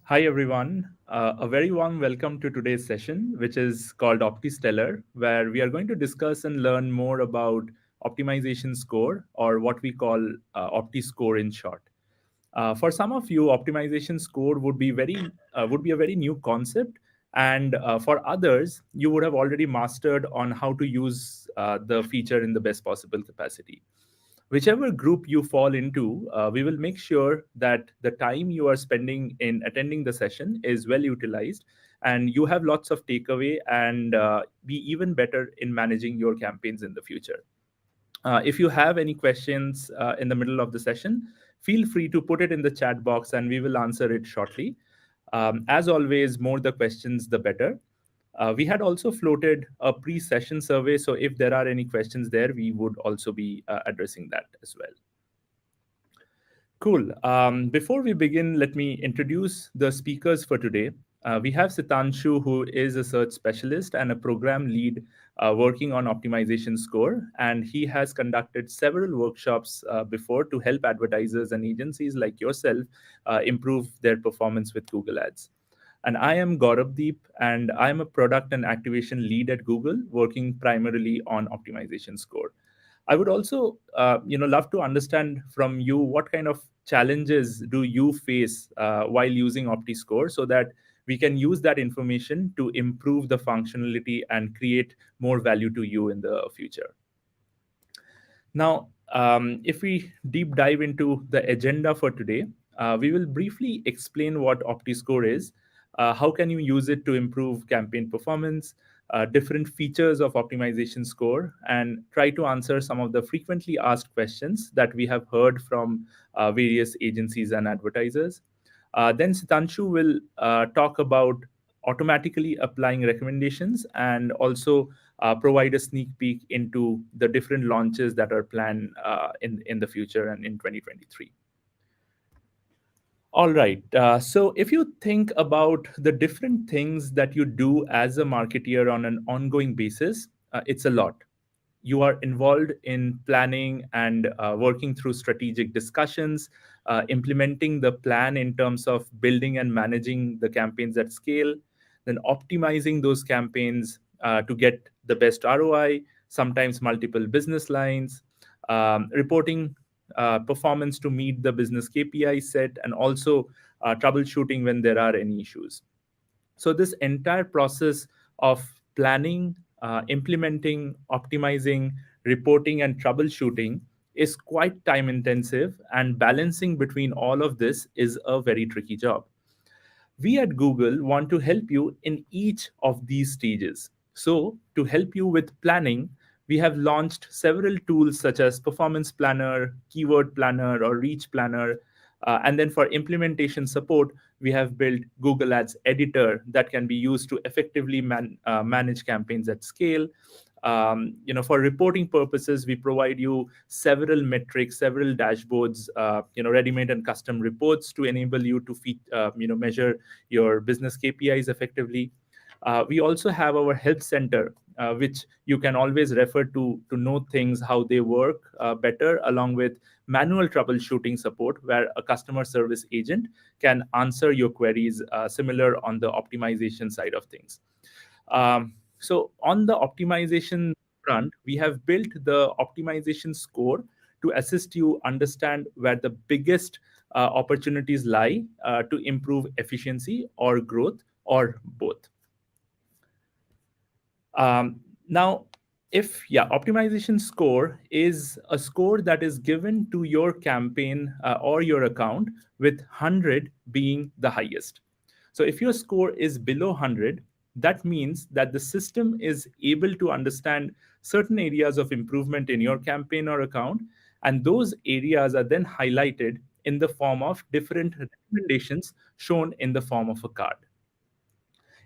Hi, everyone. A very warm welcome to today's session, which is called Optistellar, where we are going to discuss and learn more about optimization score, or what we call OptiScore in short. For some of you, optimization score would be a very new concept, and for others, you would have already mastered on how to use the feature in the best possible capacity. Whichever group you fall into, we will make sure that the time you are spending in attending the session is well utilized and you have lots of takeaway and be even better in managing your campaigns in the future. If you have any questions in the middle of the session, feel free to put it in the chat box and we will answer it shortly. As always, more the questions, the better. We had also floated a pre session survey, so if there are any questions there, we would also be addressing that as well. Cool. Before we begin, let me introduce the speakers for today. We have Sitanshu, who is a search specialist and a program lead working on optimization score. And he has conducted several workshops before to help advertisers and agencies like yourself improve their performance with Google Ads. And I am Gaurav Deep, and I am a product and activation lead at Google, working primarily on optimization score. I would also, love to understand from you what kind of challenges do you face while using OptiScore, so that we can use that information to improve the functionality and create more value to you in the future. Now, if we deep dive into the agenda for today, we will briefly explain what OptiScore is, how can you use it to improve campaign performance, different features of optimization score, and try to answer some of the frequently asked questions that we have heard from various agencies and advertisers. Then Sitanshu will talk about automatically applying recommendations and also provide a sneak peek into the different launches that are planned in the future and in 2023. All right. So if you think about the different things that you do as a marketeer on an ongoing basis, it's a lot. You are involved in planning and working through strategic discussions, implementing the plan in terms of building and managing the campaigns at scale, then optimizing those campaigns to get the best ROI, sometimes multiple business lines, reporting performance to meet the business KPI set, and also troubleshooting when there are any issues. So, this entire process of planning, implementing, optimizing, reporting, and troubleshooting is quite time intensive, and balancing between all of this is a very tricky job. We at Google want to help you in each of these stages. So, to help you with planning, we have launched several tools such as Performance Planner, Keyword Planner, or Reach Planner. And then for implementation support, we have built Google Ads Editor that can be used to effectively manage campaigns at scale. For reporting purposes, we provide you several metrics, several dashboards, ready-made and custom reports to enable you to measure your business KPIs effectively. We also have our help center, which you can always refer to know things how they work better, along with manual troubleshooting support, where a customer service agent can answer your queries, similar on the optimization side of things. So on the optimization front, we have built the optimization score to assist you understand where the biggest opportunities lie to improve efficiency or growth, or both. Now, optimization score is a score that is given to your campaign or your account, with 100 being the highest. So if your score is below 100, that means that the system is able to understand certain areas of improvement in your campaign or account, and those areas are then highlighted in the form of different recommendations shown in the form of a card.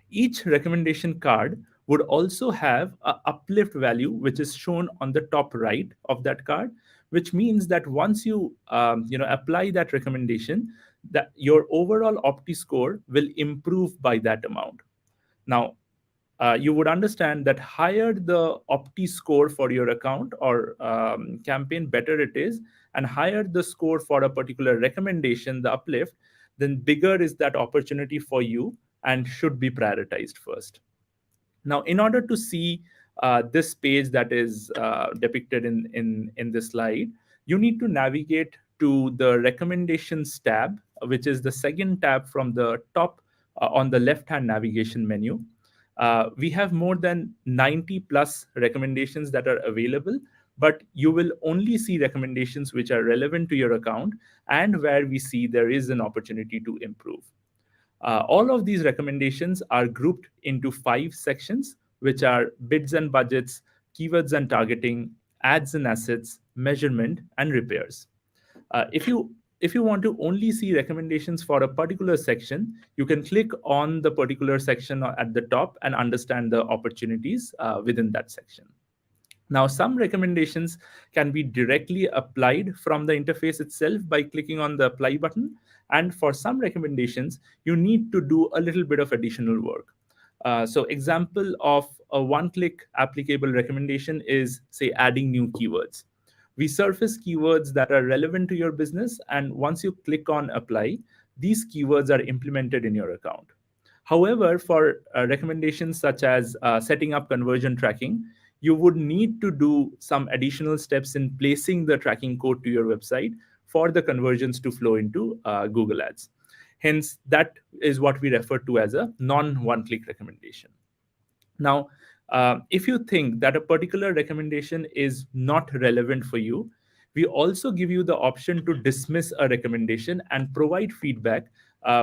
Each recommendation card would also have a uplift value, which is shown on the top right of that card, which means that once you apply that recommendation, that your overall Opti score will improve by that amount. Now, you would understand that higher the Opti score for your account or campaign, better it is, and higher the score for a particular recommendation, the uplift, then bigger is that opportunity for you and should be prioritized first. Now, in order to see this page that is depicted in this slide, you need to navigate to the recommendations tab, which is the second tab from the top on the left hand navigation menu. We have more than 90 plus recommendations that are available, but you will only see recommendations which are relevant to your account and where we see there is an opportunity to improve. All of these recommendations are grouped into 5 sections, which are bids and budgets, keywords and targeting, ads and assets, measurement, and repairs. If you want to only see recommendations for a particular section, you can click on the particular section at the top and understand the opportunities within that section. Now, some recommendations can be directly applied from the interface itself by clicking on the apply button. And for some recommendations, you need to do a little bit of additional work. So example of a one-click applicable recommendation is, say, adding new keywords. We surface keywords that are relevant to your business, and once you click on apply, these keywords are implemented in your account. However, for recommendations such as setting up conversion tracking, you would need to do some additional steps in placing the tracking code to your website for the conversions to flow into Google Ads. Hence, that is what we refer to as a non-one-click recommendation. Now, if you think that a particular recommendation is not relevant for you, we also give you the option to dismiss a recommendation and provide feedback,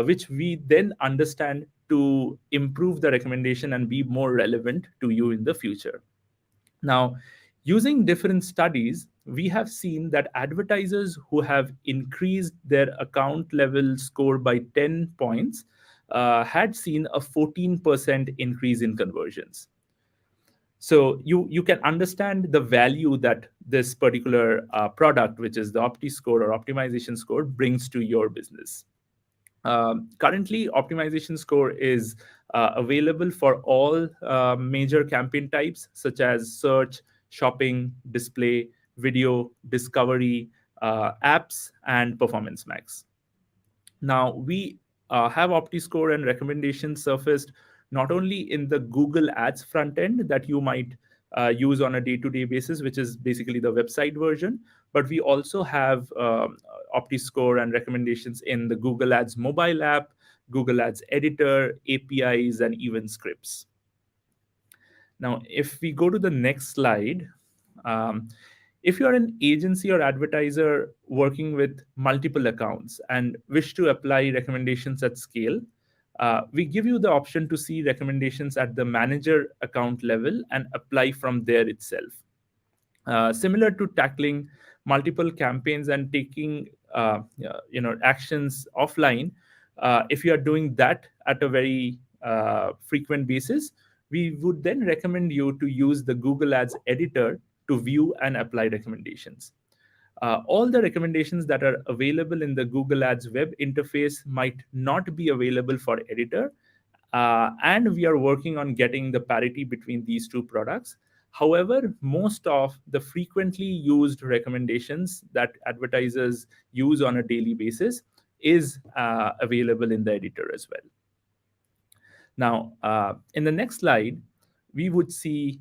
which we then understand to improve the recommendation and be more relevant to you in the future. Now, using different studies, we have seen that advertisers who have increased their account level score by 10 points had seen a 14% increase in conversions. So you can understand the value that this particular product, which is the Opti-score or optimization score, brings to your business. Currently, optimization score is available for all major campaign types, such as search, shopping, display, video, discovery, apps, and performance max. Now, we have OptiScore and recommendations surfaced not only in the Google Ads front end that you might use on a day-to-day basis, which is basically the website version, but we also have OptiScore and recommendations in the Google Ads mobile app, Google Ads editor, APIs, and even scripts. Now, if we go to the next slide, if you're an agency or advertiser working with multiple accounts and wish to apply recommendations at scale, we give you the option to see recommendations at the manager account level and apply from there itself. Similar to tackling multiple campaigns and taking actions offline, if you are doing that at a very frequent basis, we would then recommend you to use the Google Ads editor to view and apply recommendations. All the recommendations that are available in the Google Ads web interface might not be available for editor, and we are working on getting the parity between these two products. However, most of the frequently used recommendations that advertisers use on a daily basis is available in the editor as well. Now, in the next slide, we would see,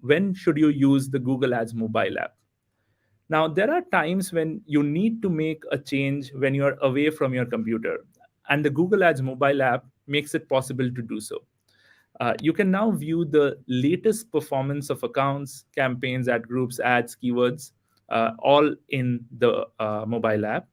when should you use the Google Ads mobile app? Now, there are times when you need to make a change when you are away from your computer, and the Google Ads mobile app makes it possible to do so. You can now view the latest performance of accounts, campaigns, ad groups, ads, keywords, all in the mobile app.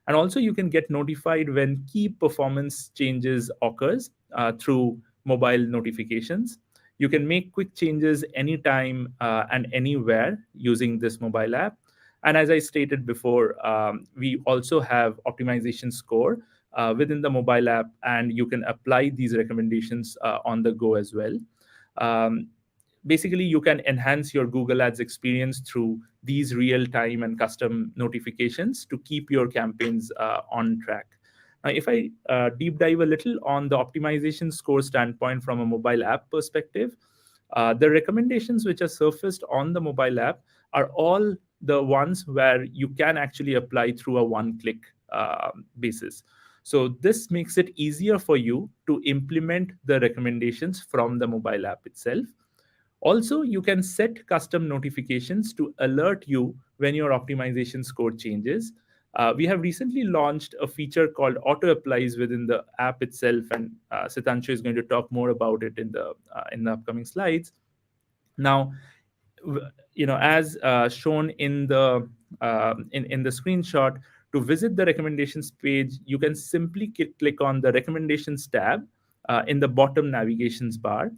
And also you can get notified when key performance changes occurs through mobile notifications. You can make quick changes anytime and anywhere using this mobile app. And as I stated before, we also have optimization score within the mobile app, and you can apply these recommendations on the go as well. Basically, you can enhance your Google Ads experience through these real-time and custom notifications to keep your campaigns on track. Now, if I deep dive a little on the optimization score standpoint from a mobile app perspective, the recommendations which are surfaced on the mobile app are all the ones where you can actually apply through a one-click basis. So this makes it easier for you to implement the recommendations from the mobile app itself. Also, you can set custom notifications to alert you when your optimization score changes. We have recently launched a feature called Auto Applies within the app itself, and Sitanshu is going to talk more about it in the upcoming slides. Now, as shown in the screenshot, to visit the recommendations page, you can simply click on the recommendations tab in the bottom navigations bar.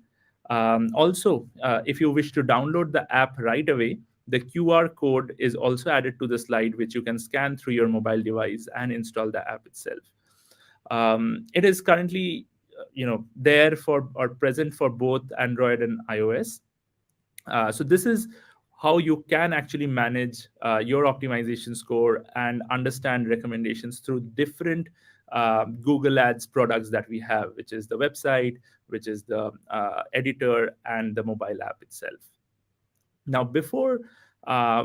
Also, if you wish to download the app right away, the QR code is also added to the slide, which you can scan through your mobile device and install the app itself. It is currently there for or present for both Android and iOS. So this is how you can actually manage your optimization score and understand recommendations through different Google Ads products that we have, which is the website, which is the editor, and the mobile app itself. Now, before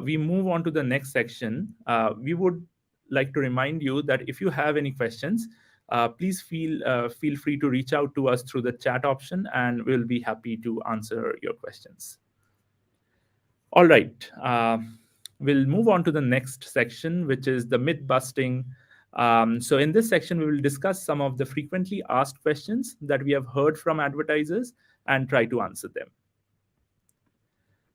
we move on to the next section, we would like to remind you that if you have any questions, please feel free to reach out to us through the chat option, and we'll be happy to answer your questions. All right. We'll move on to the next section, which is the myth busting. So, in this section, we will discuss some of the frequently asked questions that we have heard from advertisers and try to answer them.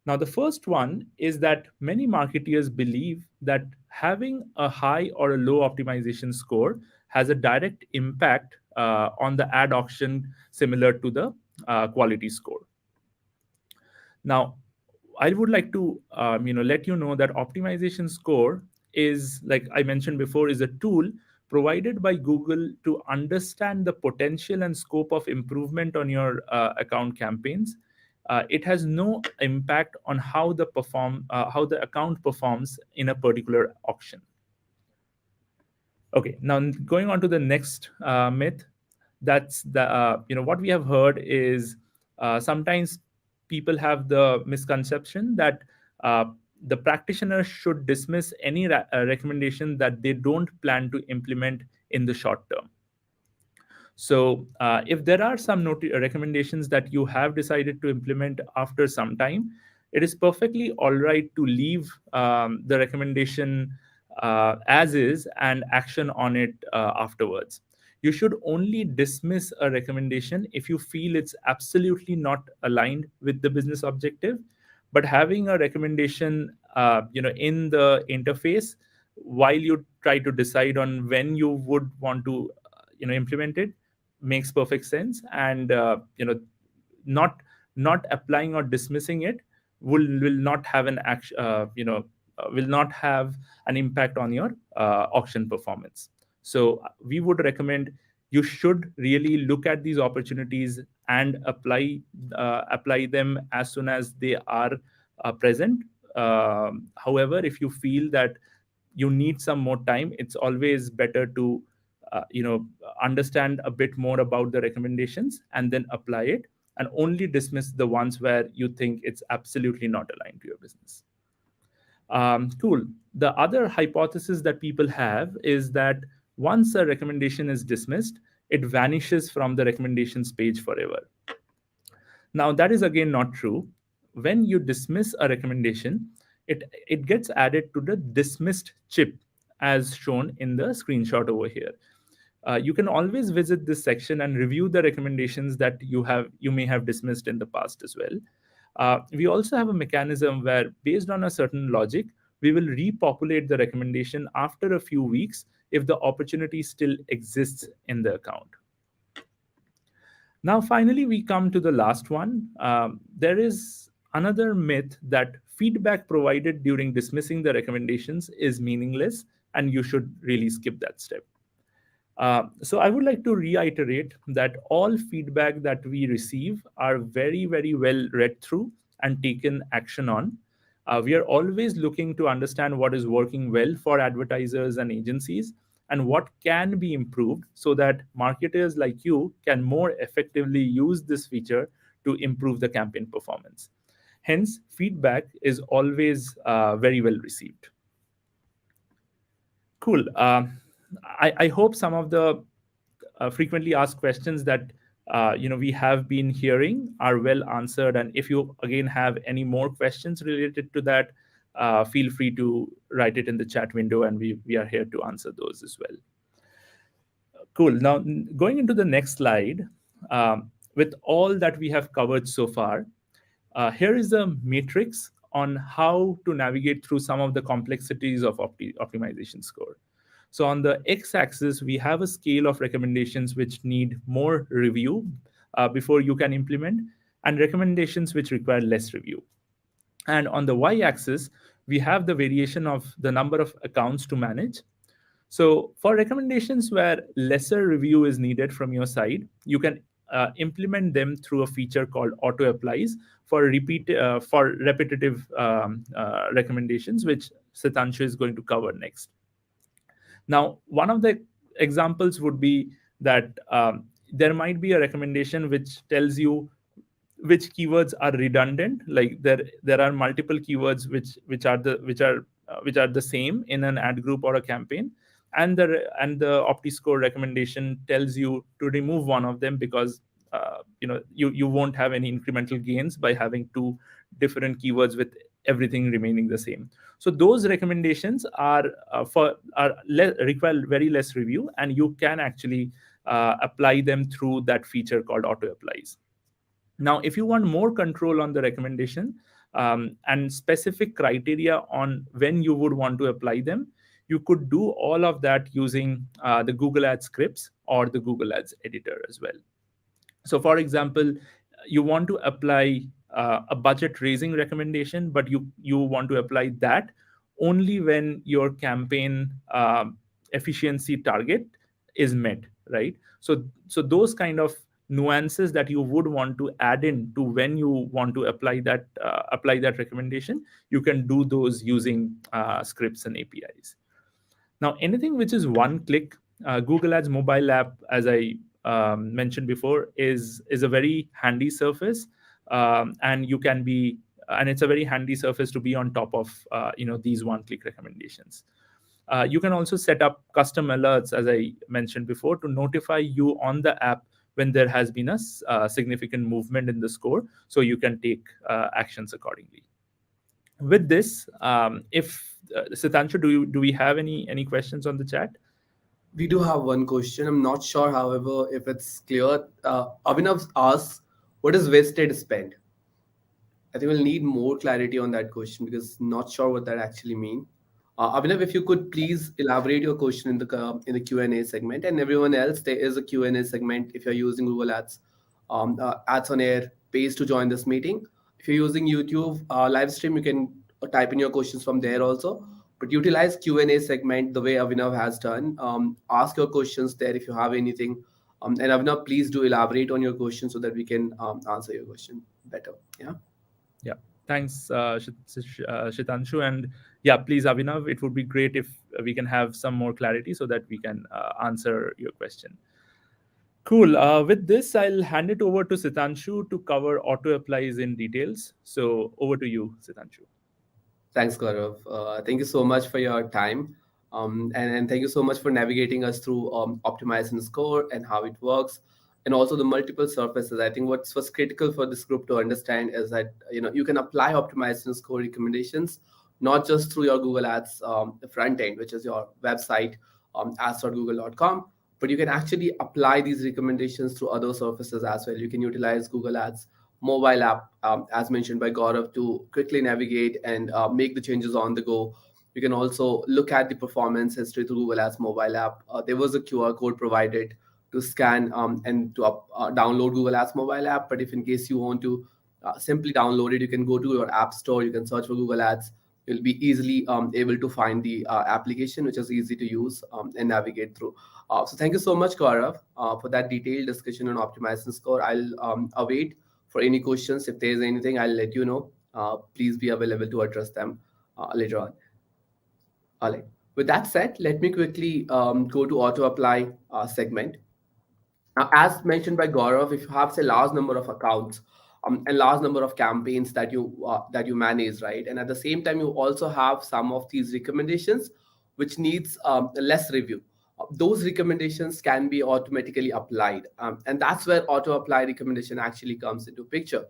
Now, the first one is that many marketeers believe that having a high or a low optimization score has a direct impact on the ad auction, similar to the quality score. Now, I would like to let you know that optimization score is, like I mentioned before, is a tool provided by Google to understand the potential and scope of improvement on your account campaigns. It has no impact on how how the account performs in a particular auction. Okay, now going on to the next myth. That's the what we have heard is sometimes people have the misconception that uh, the practitioner should dismiss any recommendation that they don't plan to implement in the short term. So, if there are some recommendations that you have decided to implement after some time, it is perfectly all right to leave the recommendation as is and action on it afterwards. You should only dismiss a recommendation if you feel it's absolutely not aligned with the business objective. But having a recommendation, in the interface while you try to decide on when you would want to, implement it, makes perfect sense. And not not applying or dismissing it will not have an action will not have an impact on your auction performance. So we would recommend you should really look at these opportunities and apply them as soon as they are present. However, if you feel that you need some more time, it's always better to understand a bit more about the recommendations and then apply it, and only dismiss the ones where you think it's absolutely not aligned to your business. Cool. The other hypothesis that people have is that once a recommendation is dismissed, it vanishes from the recommendations page forever. Now, that is again not true. When you dismiss a recommendation, it gets added to the dismissed chip, as shown in the screenshot over here. You can always visit this section and review the recommendations that you may have dismissed in the past as well. We also have a mechanism where, based on a certain logic, we will repopulate the recommendation after a few weeks if the opportunity still exists in the account. Now, finally, we come to the last one. There is another myth that feedback provided during dismissing the recommendations is meaningless, and you should really skip that step. So I would like to reiterate that all feedback that we receive are very, very well read through and taken action on. We are always looking to understand what is working well for advertisers and agencies and what can be improved so that marketers like you can more effectively use this feature to improve the campaign performance. Hence, feedback is always very well received. Cool. I hope some of the frequently asked questions that we have been hearing are well answered. And if you again have any more questions related to that, feel free to write it in the chat window, and we are here to answer those as well. Cool. Now, going into the next slide, with all that we have covered so far, here is a matrix on how to navigate through some of the complexities of optimization score. So on the x-axis, we have a scale of recommendations which need more review before you can implement, and recommendations which require less review. And on the y-axis, we have the variation of the number of accounts to manage. So for recommendations where lesser review is needed from your side, you can implement them through a feature called auto applies for repetitive recommendations, which Sitanshu is going to cover next. Now, one of the examples would be that there might be a recommendation which tells you which keywords are redundant. Like there are multiple keywords which are the same in an ad group or a campaign, and the OptiScore recommendation tells you to remove one of them because you won't have any incremental gains by having two different keywords with everything remaining the same. So those recommendations require very less review, and you can actually apply them through that feature called auto applies. Now, if you want more control on the recommendation and specific criteria on when you would want to apply them, you could do all of that using the Google Ads scripts or the Google Ads editor as well. So, for example, you want to apply a budget raising recommendation, but you want to apply that only when your campaign efficiency target is met, right? So those kind of nuances that you would want to add in to when you want to apply that recommendation, you can do those using scripts and APIs. Now, anything which is one click, Google Ads mobile app, as I mentioned before, is a very handy surface, and it's a very handy surface to be on top of these one click recommendations. You can also set up custom alerts, as I mentioned before, to notify you on the app when there has been a significant movement in the score, so you can take actions accordingly. With this, if Sitanshu, do we have any questions on the chat? We do have one question. I'm not sure, however, if it's clear. Abhinav asks, what is wasted spend? I think we'll need more clarity on that question because not sure what that actually means. Abhinav, if you could please elaborate your question in the Q&A segment, and everyone else, there is a Q&A segment if you're using Google Ads, Ads on Air page to join this meeting. If you're using YouTube live stream, you can type in your questions from there also. But utilize Q&A segment the way Abhinav has done. Ask your questions there if you have anything. And Abhinav, please do elaborate on your question so that we can answer your question better. Yeah. Yeah. Thanks, Shitanshu. And yeah, please, Abhinav, it would be great if we can have some more clarity so that we can answer your question. Cool. With this, I'll hand it over to Sitanshu to cover auto applies in details. So over to you, Sitanshu. Thanks, Gaurav. Thank you so much for your time. And thank you so much for navigating us through optimizing score and how it works, and also the multiple surfaces. I think what's critical for this group to understand is that you can apply optimization score recommendations not just through your Google Ads front end, which is your website, ads.google.com, but you can actually apply these recommendations through other surfaces as well. You can utilize Google Ads mobile app, as mentioned by Gaurav, to quickly navigate and make the changes on the go. You can also look at the performance history through Google Ads mobile app. There was a QR code provided to scan and to download Google Ads mobile app. But if in case you want to simply download it, you can go to your app store. You can search for Google Ads. You'll be easily able to find the application, which is easy to use and navigate through. So thank you so much, Gaurav, for that detailed discussion on optimizing score. I'll await for any questions. If there's anything, I'll let you know. Please be available to address them later on. All right. With that said, let me quickly go to auto apply segment. Now, as mentioned by Gaurav, if you have say large number of accounts and large number of campaigns that you manage, right, and at the same time you also have some of these recommendations which needs less review. those recommendations can be automatically applied. And that's where auto apply recommendation actually comes into picture.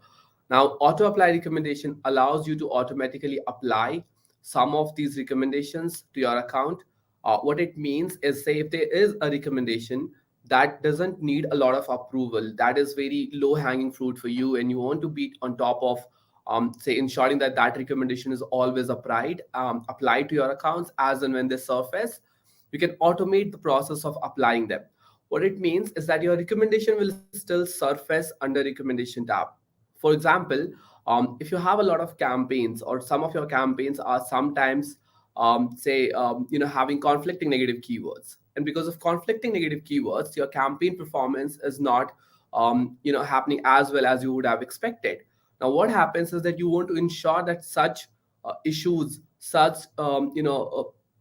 Now, auto apply recommendation allows you to automatically apply some of these recommendations to your account. What it means is, say, if there is a recommendation that doesn't need a lot of approval, that is very low hanging fruit for you, and you want to be on top of, say, ensuring that that recommendation is always applied to your accounts as and when they surface, you can automate the process of applying them. What it means is that your recommendation will still surface under recommendation tab. For example, if you have a lot of campaigns, or some of your campaigns are sometimes, say, having conflicting negative keywords, and because of conflicting negative keywords, your campaign performance is not, happening as well as you would have expected. Now, what happens is that you want to ensure that such issues, such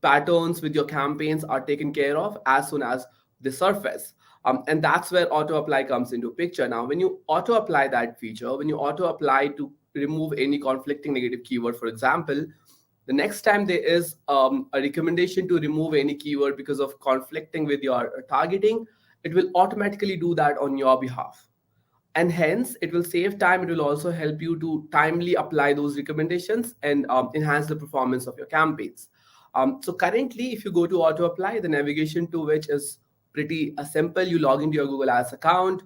patterns with your campaigns are taken care of as soon as they surface. And that's where auto apply comes into picture. Now, when you auto apply that feature, when you auto apply to remove any conflicting negative keyword, for example, the next time there is a recommendation to remove any keyword because of conflicting with your targeting, it will automatically do that on your behalf, and hence it will save time. It will also help you to timely apply those recommendations and enhance the performance of your campaigns. So currently, if you go to auto apply, the navigation to which is pretty simple. You log into your Google Ads account,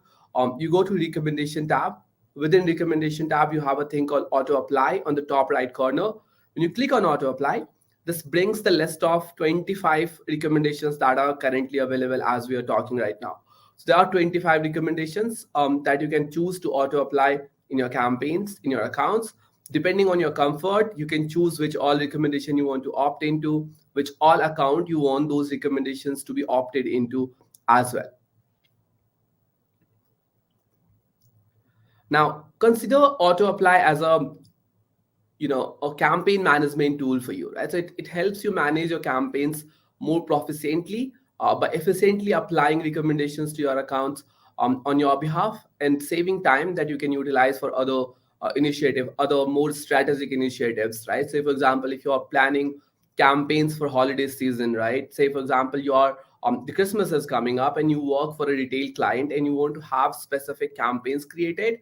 you go to recommendation tab. Within recommendation tab, you have a thing called auto apply on the top right corner. When you click on auto apply, this brings the list of 25 recommendations that are currently available as we are talking right now. So there are 25 recommendations that you can choose to auto apply in your campaigns, in your accounts. Depending on your comfort, you can choose which all recommendation you want to opt into, which all account you want those recommendations to be opted into as well. Now, consider auto apply as a campaign management tool for you, right? So it helps you manage your campaigns more proficiently, by efficiently applying recommendations to your accounts on your behalf, and saving time that you can utilize for other other more strategic initiatives, right? Say, for example, if you are planning campaigns for holiday season, right? Say, for example, your the Christmas is coming up and you work for a retail client and you want to have specific campaigns created.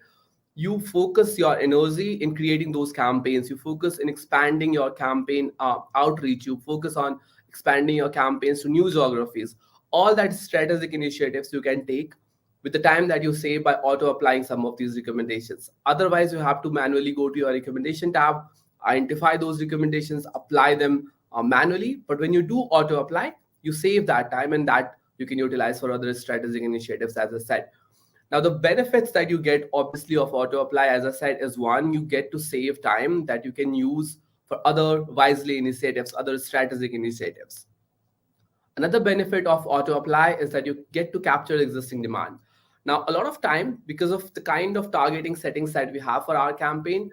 You focus your energy in creating those campaigns. You focus in expanding your campaign outreach. You focus on expanding your campaigns to new geographies. All that strategic initiatives you can take with the time that you save by auto applying some of these recommendations. Otherwise, you have to manually go to your recommendation tab, identify those recommendations, apply them manually. But when you do auto apply, you save that time, and that you can utilize for other strategic initiatives, as I said. Now, the benefits that you get, obviously, of auto apply, as I said, is one, you get to save time that you can use for other wisely initiatives, other strategic initiatives. Another benefit of auto apply is that you get to capture existing demand. Now, a lot of time, because of the kind of targeting settings that we have for our campaign,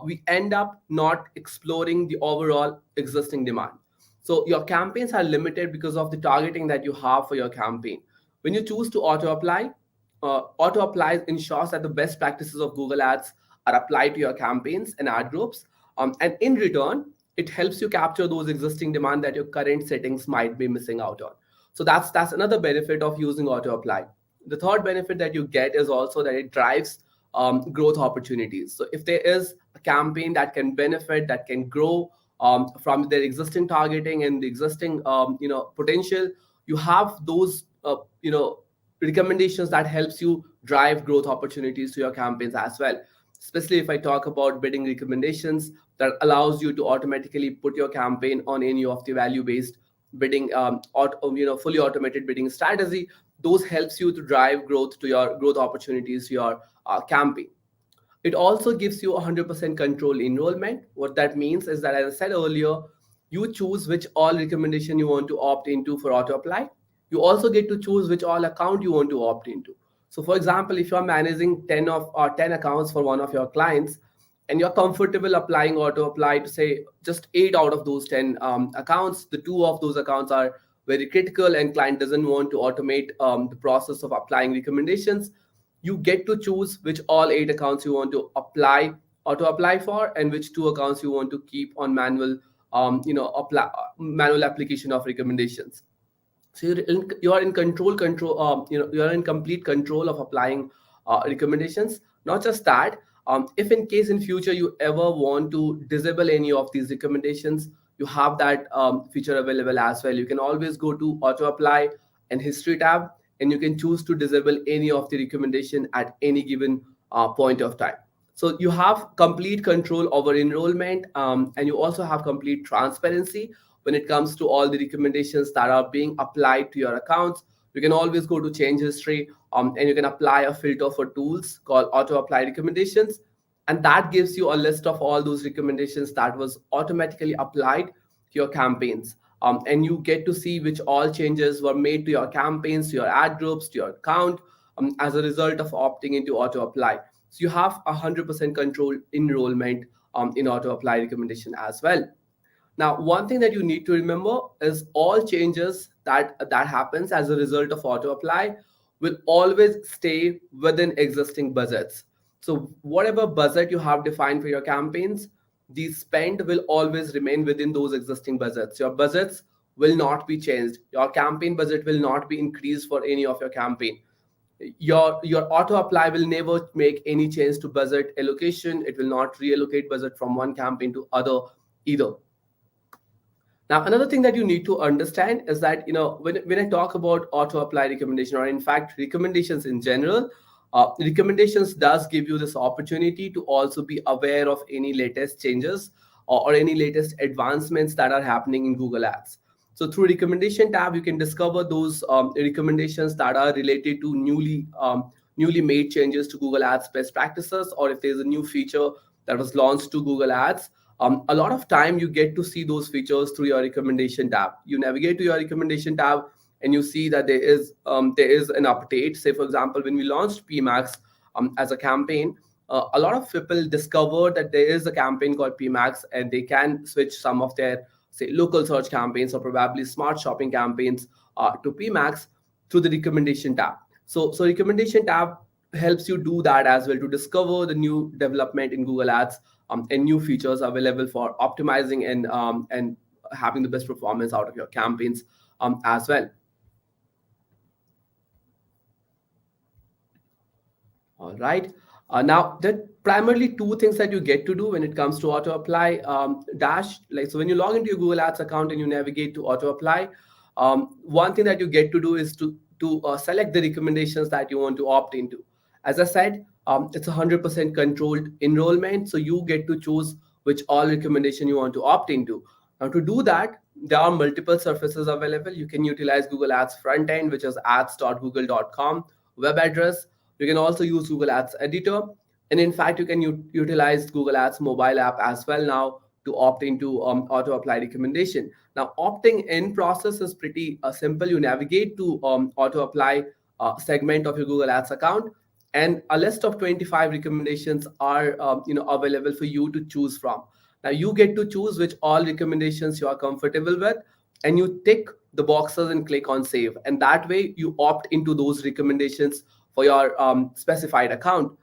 we end up not exploring the overall existing demand. So your campaigns are limited because of the targeting that you have for your campaign. When you choose to auto apply ensures that the best practices of Google Ads are applied to your campaigns and ad groups. And in return, it helps you capture those existing demand that your current settings might be missing out on. So that's another benefit of using auto apply. The third benefit that you get is also that it drives growth opportunities. So if there is a campaign that can benefit, that can grow from their existing targeting and the existing potential, you have those recommendations that helps you drive growth opportunities to your campaigns as well. Especially if I talk about bidding recommendations, that allows you to automatically put your campaign on any of the value-based bidding, fully automated bidding strategy. Those helps you to drive growth to your growth opportunities to your campaign. It also gives you 100% control enrollment. What that means is that, as I said earlier, you choose which all recommendation you want to opt into for auto apply. You also get to choose which all account you want to opt into. So, for example, if you are managing 10 accounts for one of your clients, and you're comfortable applying auto apply to, say, just 8 out of those 10 accounts, the 2 of those accounts are very critical and client doesn't want to automate the process of applying recommendations, you get to choose which all 8 accounts you want to auto apply for, and which 2 accounts you want to keep on manual application of recommendations. So you are in you are in complete control of applying recommendations. Not just that, if in case in future you ever want to disable any of these recommendations, you have that feature available as well. You can always go to auto apply and history tab, and you can choose to disable any of the recommendation at any given point of time. So you have complete control over enrollment, and you also have complete transparency when it comes to all the recommendations that are being applied to your accounts. You can always go to change history, and you can apply a filter for tools called auto apply recommendations, and that gives you a list of all those recommendations that was automatically applied to your campaigns. And you get to see which all changes were made to your campaigns, to your ad groups, to your account, as a result of opting into auto apply. So you have 100% control enrollment in auto apply recommendation as well. Now, one thing that you need to remember is all changes that happens as a result of auto apply will always stay within existing budgets. So whatever budget you have defined for your campaigns, the spend will always remain within those existing budgets. Your budgets will not be changed. Your campaign budget will not be increased for any of your campaign. Your auto apply will never make any change to budget allocation. It will not reallocate budget from one campaign to other either. Now, another thing that you need to understand is that, when I talk about auto apply recommendation, or in fact recommendations in general, recommendations does give you this opportunity to also be aware of any latest changes, or any latest advancements that are happening in Google Ads. So through recommendation tab, you can discover those recommendations that are related to newly made changes to Google Ads best practices, or if there's a new feature that was launched to Google Ads. A lot of time you get to see those features through your recommendation tab. You navigate to your recommendation tab, and you see that there is an update. Say for example, when we launched PMax as a campaign, a lot of people discovered that there is a campaign called PMax, and they can switch some of their, say, local search campaigns or probably smart shopping campaigns to PMax through the recommendation tab. So recommendation tab helps you do that as well, to discover the new development in Google Ads, and new features available for optimizing and having the best performance out of your campaigns as well. All right. Now, there are primarily two things that you get to do when it comes to auto apply dash. Like, so when you log into your Google Ads account and you navigate to auto apply, one thing that you get to do is to select the recommendations that you want to opt into. As I said, it's 100% controlled enrollment, so you get to choose which all recommendation you want to opt into. Now, to do that, there are multiple surfaces available. You can utilize Google Ads front end, which is ads.google.com web address. You can also use Google Ads Editor. And in fact, you can utilize Google Ads mobile app as well now to opt into auto apply recommendation. Now, opting in process is pretty simple. You navigate to auto apply segment of your Google Ads account, and a list of 25 recommendations are available for you to choose from. Now, you get to choose which all recommendations you are comfortable with, and you tick the boxes and click on save. And that way, you opt into those recommendations for your specified account.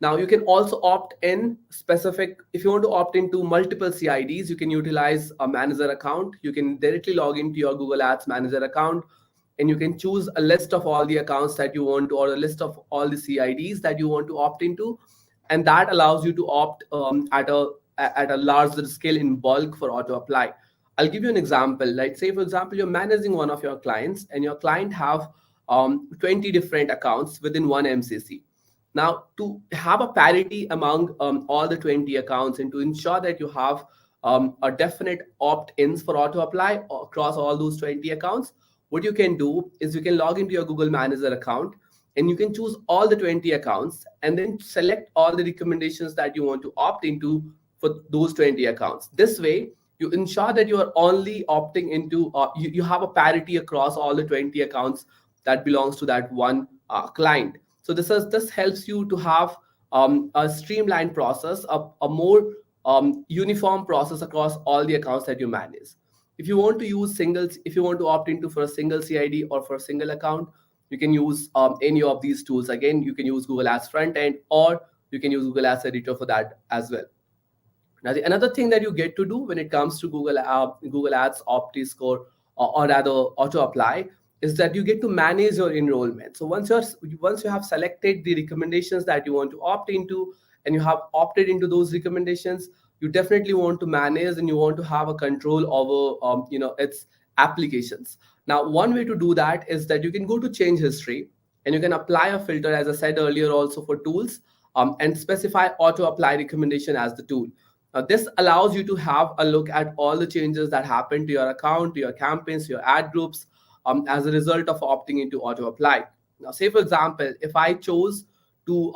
Now, you can also opt in specific. If you want to opt into multiple CIDs, you can utilize a manager account. You can directly log into your Google Ads manager account, and you can choose a list of all the accounts that you want to, or a list of all the CIDs that you want to opt into. And that allows you to opt at a larger scale in bulk for auto apply. I'll give you an example. Like, say for example, you're managing one of your clients, and your client have 20 different accounts within one MCC. Now, to have a parity among all the 20 accounts, and to ensure that you have a definite opt-ins for auto apply across all those 20 accounts, what you can do is you can log into your Google Manager account, and you can choose all the 20 accounts, and then select all the recommendations that you want to opt into for those 20 accounts. This way, you ensure that you are only opting into, you have a parity across all the 20 accounts that belongs to that one client. So this helps you to have a streamlined process, a more uniform process across all the accounts that you manage. If you want to use singles, if you want to opt into for a single CID or for a single account, you can use any of these tools. Again, you can use Google Ads front end, or you can use Google Ads Editor for that as well. Now, another thing that you get to do when it comes to Google Ads Opti Score or rather auto apply, is that you get to manage your enrollment. So once you have selected the recommendations that you want to opt into, and you have opted into those recommendations, you definitely want to manage and you want to have a control over its applications. Now, one way to do that is that you can go to change history, and you can apply a filter, as I said earlier, also for tools, and specify auto apply recommendation as the tool. This allows you to have a look at all the changes that happen to your account, to your campaigns, to your ad groups, as a result of opting into auto apply. Now, say for example, if I chose to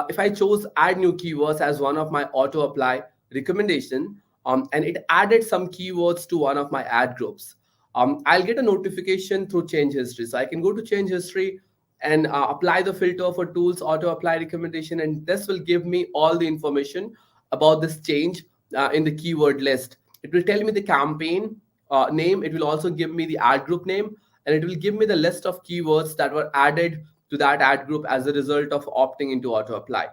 if I chose add new keywords as one of my auto apply recommendation, and it added some keywords to one of my ad groups, I'll get a notification through change history. So I can go to change history and apply the filter for tools auto apply recommendation, and this will give me all the information about this change in the keyword list. It will tell me the campaign name, it will also give me the ad group name, and it will give me the list of keywords that were added to that ad group as a result of opting into auto apply.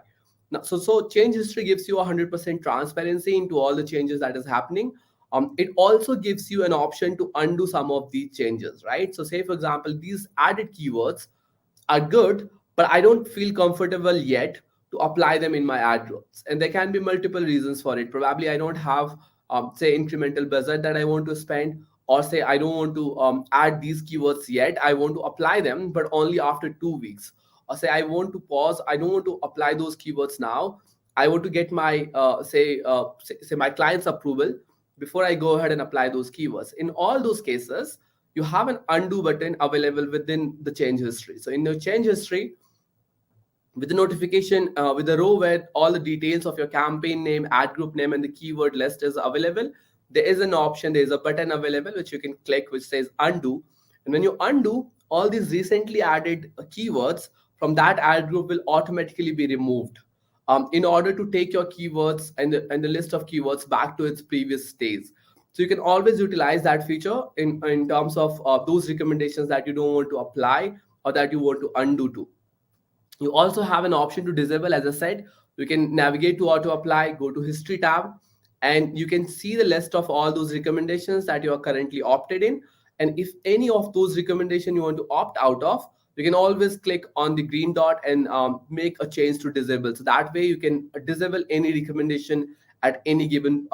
Now, so change history gives you 100% transparency into all the changes that is happening. It also gives you an option to undo some of these changes, right? So say for example, these added keywords are good, but I don't feel comfortable yet to apply them in my ad groups. And there can be multiple reasons for it. Probably I don't have, say, incremental budget that I want to spend, or say I don't want to add these keywords yet. I want to apply them, but only after 2 weeks. Or say I want to pause. I don't want to apply those keywords now. I want to get my say my client's approval before I go ahead and apply those keywords. In all those cases, you have an undo button available within the change history. So in your change history, with the notification, with the row where all the details of your campaign name, ad group name, and the keyword list is available, there is an option, there is a button available which you can click, which says undo. And when you undo, all these recently added keywords from that ad group will automatically be removed, in order to take your keywords and the list of keywords back to its previous stage. So you can always utilize that feature in terms of those recommendations that you don't want to apply or that you want to undo to. You also have an option to disable. As I said, you can navigate to auto apply, go to history tab, and you can see the list of all those recommendations that you are currently opted in. And if any of those recommendations you want to opt out of, you can always click on the green dot and make a change to disable. So that way you can disable any recommendation at any given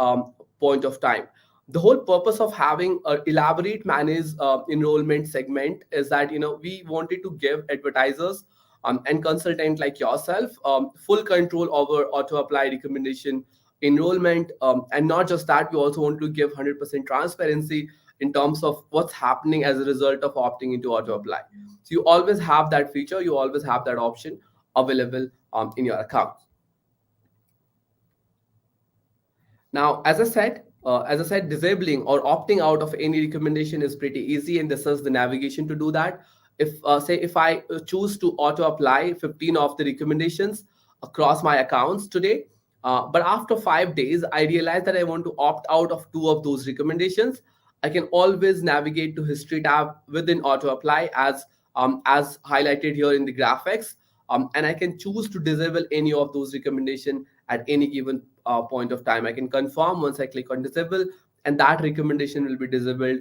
point of time. The whole purpose of having an elaborate managed enrollment segment is that we wanted to give advertisers and consultant like yourself full control over auto apply recommendation enrollment, and not just that, we also want to give 100% transparency in terms of what's happening as a result of opting into auto apply. So you always have that feature, you always have that option available in your account. Now, as I said, disabling or opting out of any recommendation is pretty easy, and this is the navigation to do that. If I choose to auto apply 15 of the recommendations across my accounts today, but after 5 days, I realize that I want to opt out of 2 of those recommendations, I can always navigate to history tab within auto apply as highlighted here in the graphics, and I can choose to disable any of those recommendations at any given point of time. I can confirm once I click on disable, and that recommendation will be disabled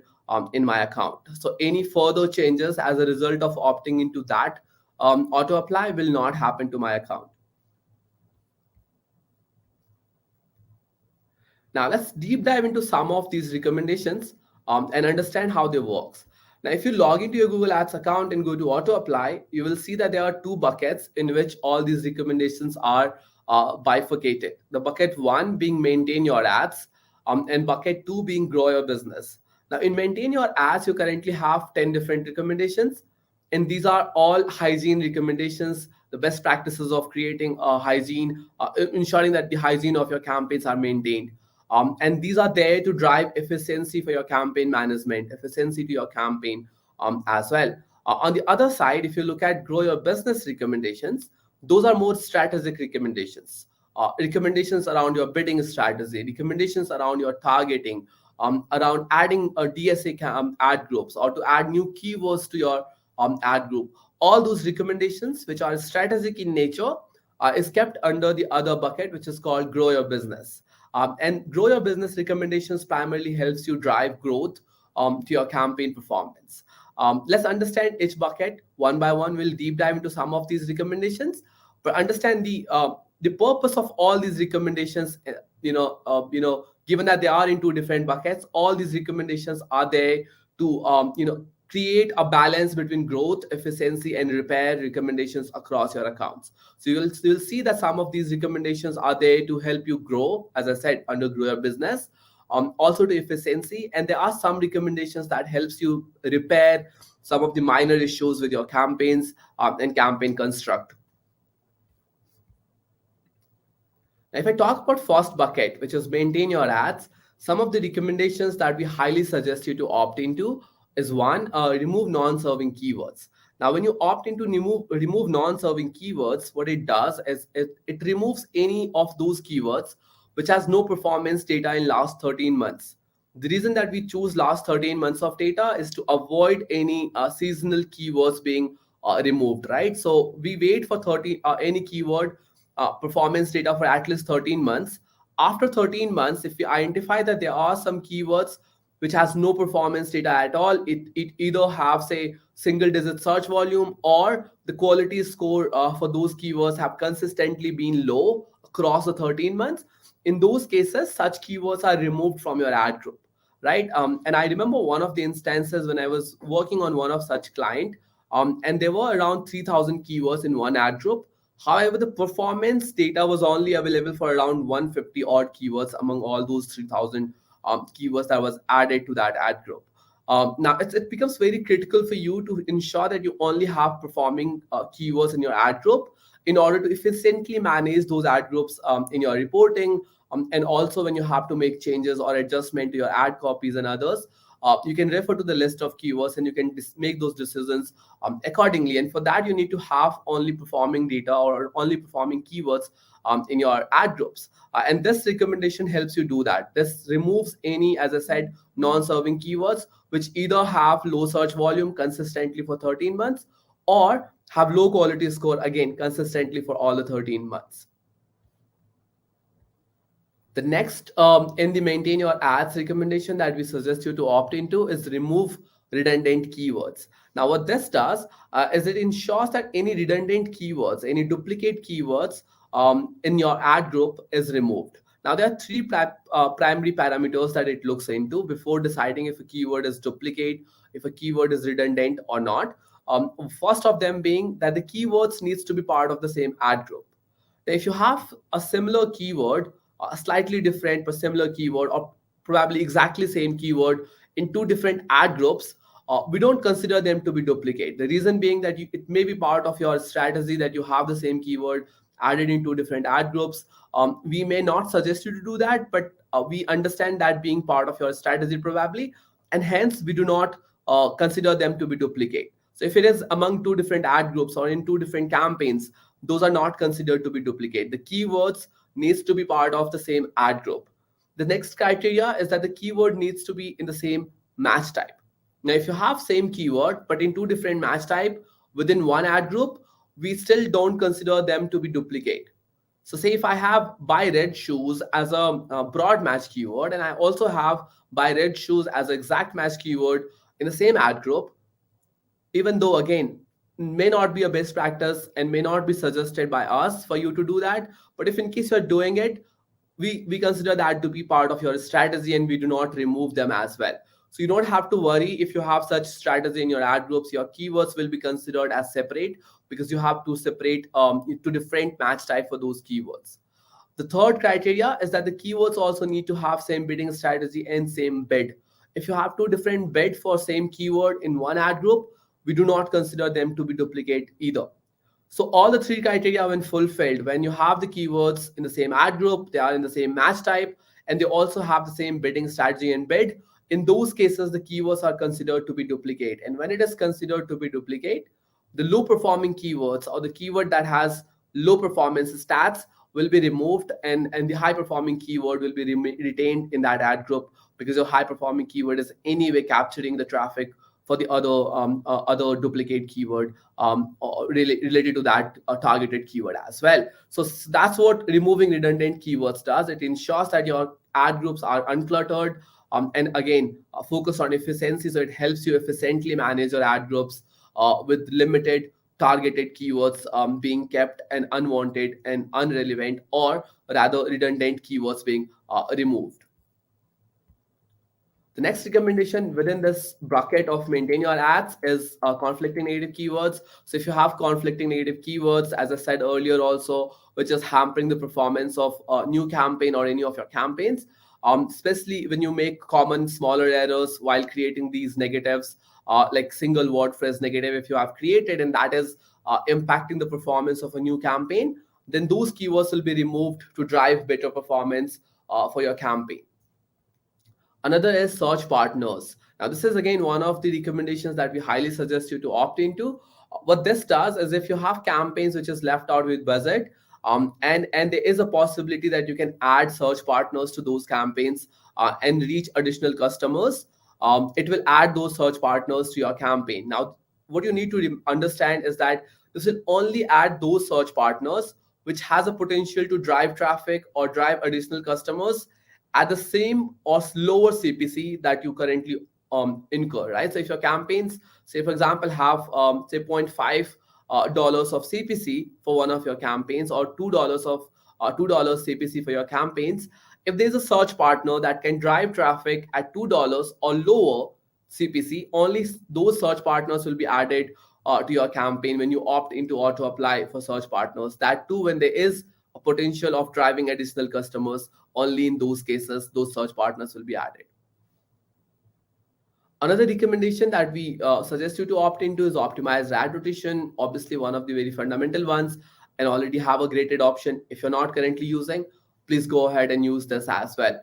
in my account. So any further changes as a result of opting into that auto apply will not happen to my account. Now let's deep dive into some of these recommendations and understand how they work. Now, if you log into your Google Ads account and go to auto apply, you will see that there are 2 buckets in which all these recommendations are bifurcated. The bucket 1 being maintain your ads, and bucket 2 being grow your business. Now, in maintain your ads, you currently have 10 different recommendations, and these are all hygiene recommendations, the best practices of creating a hygiene, ensuring that the hygiene of your campaigns are maintained. And these are there to drive efficiency for your campaign management, efficiency to your campaign as well. On the other side, if you look at grow your business recommendations, those are more strategic recommendations. Recommendations around your bidding strategy, recommendations around your targeting, around adding a DSA ad groups, or to add new keywords to your ad group. All those recommendations which are strategic in nature is kept under the other bucket, which is called grow your business. And grow your business recommendations primarily helps you drive growth to your campaign performance. Let's understand each bucket one by one. We'll deep dive into some of these recommendations, but understand the purpose of all these recommendations. Given that they are in two different buckets, all these recommendations are there to create a balance between growth, efficiency, and repair recommendations across your accounts. So you'll see that some of these recommendations are there to help you grow, as I said, grow your business, also to efficiency, and there are some recommendations that helps you repair some of the minor issues with your campaigns and campaign construct. Now, if I talk about first bucket, which is maintain your ads, some of the recommendations that we highly suggest you to opt into is one, remove non-serving keywords. Now, when you opt into remove non-serving keywords, what it does is it removes any of those keywords which has no performance data in last 13 months. The reason that we choose last 13 months of data is to avoid any seasonal keywords being removed, right? So we wait for any keyword performance data for at least 13 months. After 13 months, if we identify that there are some keywords which has no performance data at all, it either have say single digit search volume or the quality score for those keywords have consistently been low across the 13 months. In those cases, such keywords are removed from your ad group, right? And I remember one of the instances when I was working on one of such client, and there were around 3,000 keywords in one ad group. However, the performance data was only available for around 150 odd keywords among all those 3,000 keywords that was added to that ad group. Now, it becomes very critical for you to ensure that you only have performing keywords in your ad group in order to efficiently manage those ad groups in your reporting, and also when you have to make changes or adjustment to your ad copies and others. You can refer to the list of keywords and you can make those decisions accordingly. And for that, you need to have only performing data or only performing keywords in your ad groups. And this recommendation helps you do that. This removes any, as I said, non-serving keywords which either have low search volume consistently for 13 months or have low quality score again consistently for all the 13 months. The next in the maintain your ads recommendation that we suggest you to opt into is remove redundant keywords. Now, what this does is it ensures that any redundant keywords, any duplicate keywords in your ad group is removed. Now, there are three primary parameters that it looks into before deciding if a keyword is duplicate, if a keyword is redundant or not. First of them being that the keywords needs to be part of the same ad group. Now, if you have a similar keyword, a slightly different but similar keyword, or probably exactly same keyword in two different ad groups, we don't consider them to be duplicate. The reason being that it may be part of your strategy that you have the same keyword added in two different ad groups. We may not suggest you to do that, but we understand that being part of your strategy probably, and hence we do not consider them to be duplicate. So if it is among two different ad groups or in two different campaigns, those are not considered to be duplicate. The keywords needs to be part of the same ad group. The next criteria is that the keyword needs to be in the same match type. Now, if you have same keyword but in two different match type within one ad group, we still don't consider them to be duplicate. So say if I have buy red shoes as a broad match keyword and I also have buy red shoes as an exact match keyword in the same ad group, even though again may not be a best practice and may not be suggested by us for you to do that, but if in case you're doing it, we consider that to be part of your strategy and we do not remove them as well. So you don't have to worry if you have such strategy in your ad groups. Your keywords will be considered as separate because you have to separate to different match type for those keywords. The third criteria is that the keywords also need to have same bidding strategy and same bid. If you have two different bid for same keyword in one ad group, we do not consider them to be duplicate either. So all the three criteria when fulfilled, when you have the keywords in the same ad group, they are in the same match type, and they also have the same bidding strategy and bid, in those cases, the keywords are considered to be duplicate. And when it is considered to be duplicate, the low performing keywords or the keyword that has low performance stats will be removed, and the high performing keyword will be retained in that ad group because your high performing keyword is anyway capturing the traffic for the other duplicate keyword related to that targeted keyword as well. So that's what removing redundant keywords does. It ensures that your ad groups are uncluttered, And again, focus on efficiency, so it helps you efficiently manage your ad groups with limited targeted keywords being kept, and unwanted and unrelevant, or rather redundant keywords being removed. The next recommendation within this bucket of maintain your ads is conflicting negative keywords. So if you have conflicting negative keywords, as I said earlier also, which is hampering the performance of a new campaign or any of your campaigns, especially when you make common smaller errors while creating these negatives, like single word phrase negative, if you have created and that is impacting the performance of a new campaign, then those keywords will be removed to drive better performance for your campaign. Another is search partners. Now, this is again one of the recommendations that we highly suggest you to opt into. What this does is if you have campaigns which is left out with budget, and there is a possibility that you can add search partners to those campaigns and reach additional customers, it will add those search partners to your campaign. Now, what you need to understand is that this will only add those search partners which has a potential to drive traffic or drive additional customers at the same or lower CPC that you currently incur, right? So if your campaigns, say for example, have say 0.5 dollars of CPC for one of your campaigns, or $2 of $2 CPC for your campaigns, if there's a search partner that can drive traffic at $2 or lower CPC, only those search partners will be added to your campaign when you opt into auto apply for search partners. That too, when there is a potential of driving additional customers, only in those cases those search partners will be added. Another recommendation that we suggest you to opt into is optimized ad rotation, obviously one of the very fundamental ones, and already have a graded option. If you're not currently using, please go ahead and use this as well.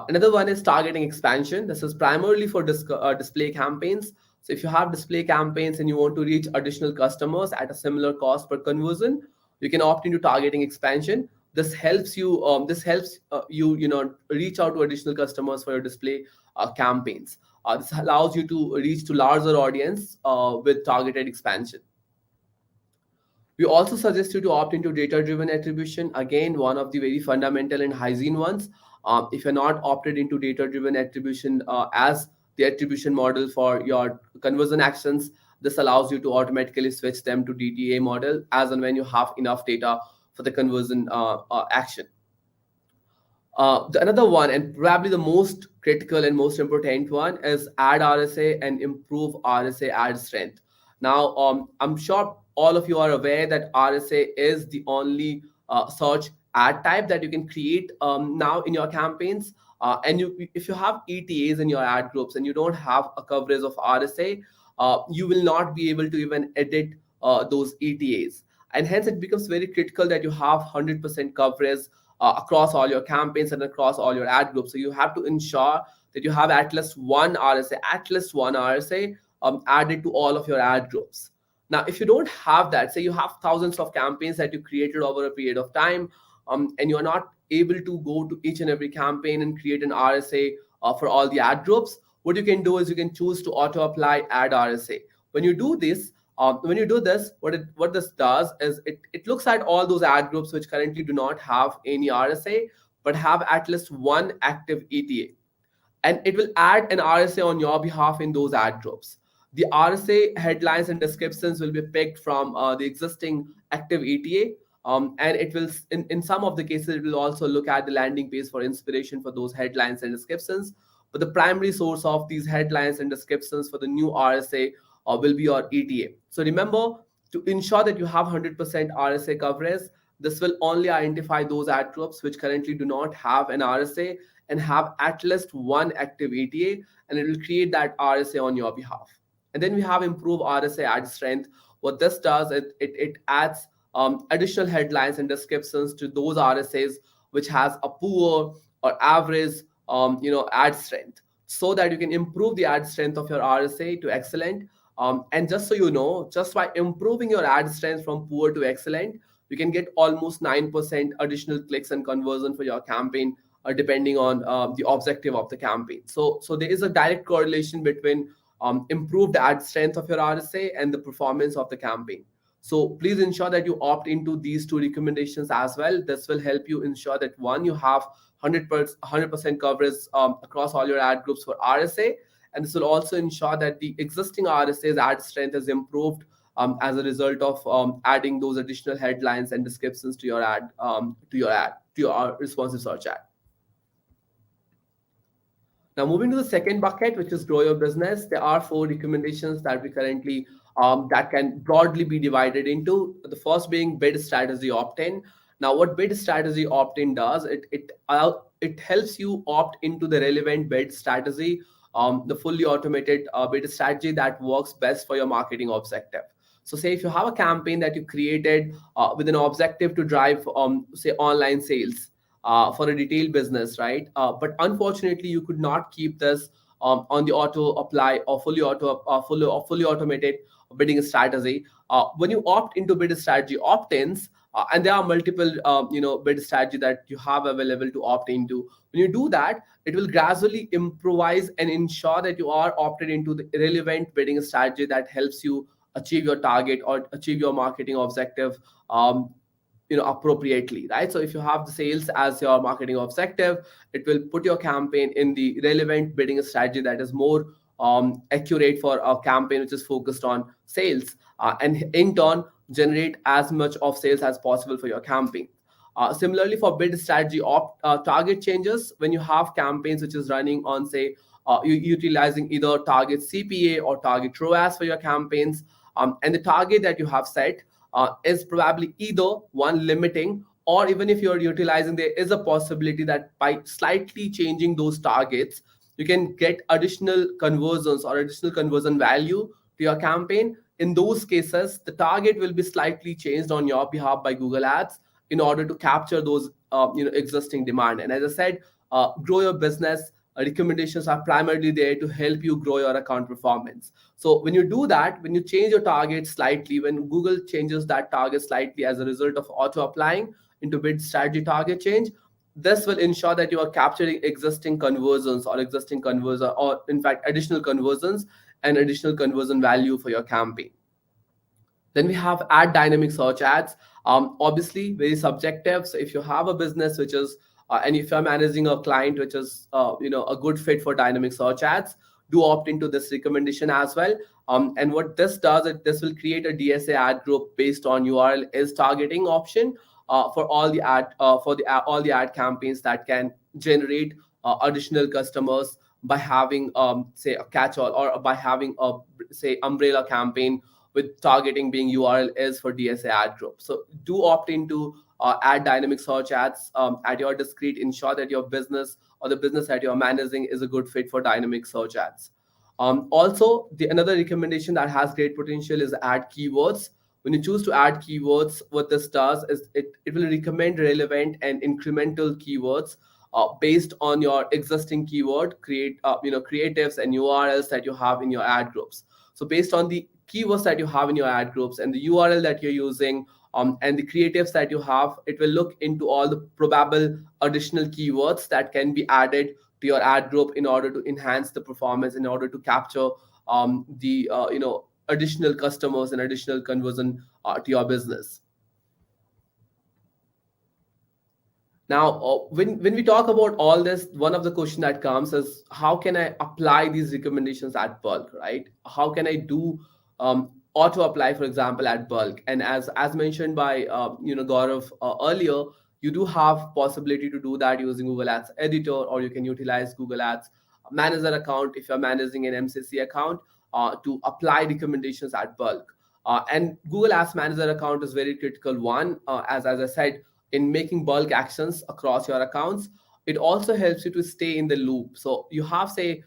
Another one is targeting expansion. This is primarily for display campaigns. So if you have display campaigns and you want to reach additional customers at a similar cost per conversion, you can opt into targeting expansion. This helps you reach out to additional customers for your display campaigns. This allows you to reach to larger audience with targeted expansion. We also suggest you to opt into data-driven attribution. Again, one of the very fundamental and hygiene ones. If you're not opted into data-driven attribution as the attribution model for your conversion actions, this allows you to automatically switch them to DTA model as and when you have enough data for the conversion action. Another one, and probably the most critical and most important one, is add RSA and improve RSA ad strength. Now, I'm sure all of you are aware that RSA is the only search ad type that you can create now in your campaigns. If you have ETAs in your ad groups and you don't have a coverage of RSA, you will not be able to even edit those ETAs. And hence, it becomes very critical that you have 100% coverage across all your campaigns and across all your ad groups. So you have to ensure that you have at least one RSA added to all of your ad groups. Now, if you don't have that, say you have thousands of campaigns that you created over a period of time, and you are not able to go to each and every campaign and create an RSA for all the ad groups, what you can do is you can choose to auto apply add RSA. When you do this, what this does is it looks at all those ad groups which currently do not have any RSA but have at least one active ETA, and it will add an RSA on your behalf in those ad groups. The RSA headlines and descriptions will be picked from the existing active ETA, and it will, in some of the cases, it will also look at the landing page for inspiration for those headlines and descriptions. But the primary source of these headlines and descriptions for the new RSA will be your ETA. So remember, to ensure that you have 100% RSA coverage, this will only identify those ad groups which currently do not have an RSA and have at least one active ETA, and it will create that RSA on your behalf. And then we have improve RSA ad strength. What this does, it adds additional headlines and descriptions to those RSAs which has a poor or average ad strength, so that you can improve the ad strength of your RSA to excellent. And just so you know, just by improving your ad strength from poor to excellent, you can get almost 9% additional clicks and conversion for your campaign, depending on the objective of the campaign. So there is a direct correlation between improved ad strength of your RSA and the performance of the campaign. So please ensure that you opt into these two recommendations as well. This will help you ensure that one, you have 100% coverage across all your ad groups for RSA, and this will also ensure that the existing RSA's ad strength is improved as a result of adding those additional headlines and descriptions to your to your responsive search ad. Now, moving to the second bucket, which is grow your business, there are four recommendations that we currently that can broadly be divided into. The first being bid strategy opt-in. Now, what bid strategy opt-in does, it helps you opt into the relevant bid strategy, the fully automated bid strategy that works best for your marketing objective. So, say if you have a campaign that you created with an objective to drive, say, online sales for a retail business, right? But unfortunately, you could not keep this on the auto apply or fully automated bidding strategy. When you opt into bid strategy opt-ins, and there are multiple bid strategy that you have available to opt into. When you do that, it will gradually improvise and ensure that you are opted into the relevant bidding strategy that helps you achieve your target or achieve your marketing objective appropriately, right? So if you have the sales as your marketing objective, it will put your campaign in the relevant bidding strategy that is more accurate for a campaign which is focused on sales, and in turn generate as much of sales as possible for your campaign. Similarly, for bid strategy target changes, when you have campaigns which is running on, say, you utilizing either target CPA or target ROAS for your campaigns, and the target that you have set is probably either one limiting, or even if you're utilizing, there is a possibility that by slightly changing those targets, you can get additional conversions or additional conversion value to your campaign. In those cases, the target will be slightly changed on your behalf by Google Ads in order to capture those existing demand. And as I said, grow your business recommendations are primarily there to help you grow your account performance. So when you do that, when you change your target slightly, when Google changes that target slightly as a result of auto applying into bid strategy target change, this will ensure that you are capturing existing conversions or existing conversion, or in fact additional conversions and additional conversion value for your campaign. Then we have ad dynamic search ads. Obviously, very subjective. So if you have a business which is, and if you're managing a client which is, a good fit for dynamic search ads, do opt into this recommendation as well. And what this does, this will create a DSA ad group based on URL is targeting option for all the all the ad campaigns that can generate additional customers by having, say, a catch-all, or by having a, say, umbrella campaign with targeting being URL is for DSA ad group. So do opt into add dynamic search ads at your discrete. Ensure that your business or the business that you're managing is a good fit for dynamic search ads. Also, another recommendation that has great potential is add keywords. When you choose to add keywords, what this does is it will recommend relevant and incremental keywords based on your existing keyword creatives and URLs that you have in your ad groups. So based on the keywords that you have in your ad groups and the URL that you're using, and the creatives that you have, it will look into all the probable additional keywords that can be added to your ad group in order to enhance the performance, in order to capture the additional customers and additional conversion to your business. Now, when we talk about all this, one of the questions that comes is, how can I apply these recommendations at bulk, right? How can I do auto apply, for example, at bulk? And as mentioned by Gaurav earlier, you do have possibility to do that using Google Ads Editor, or you can utilize Google Ads Manager account if you're managing an MCC account to apply recommendations at bulk. And Google Ads Manager account is very critical one, as I said, in making bulk actions across your accounts. It also helps you to stay in the loop. So you have, say,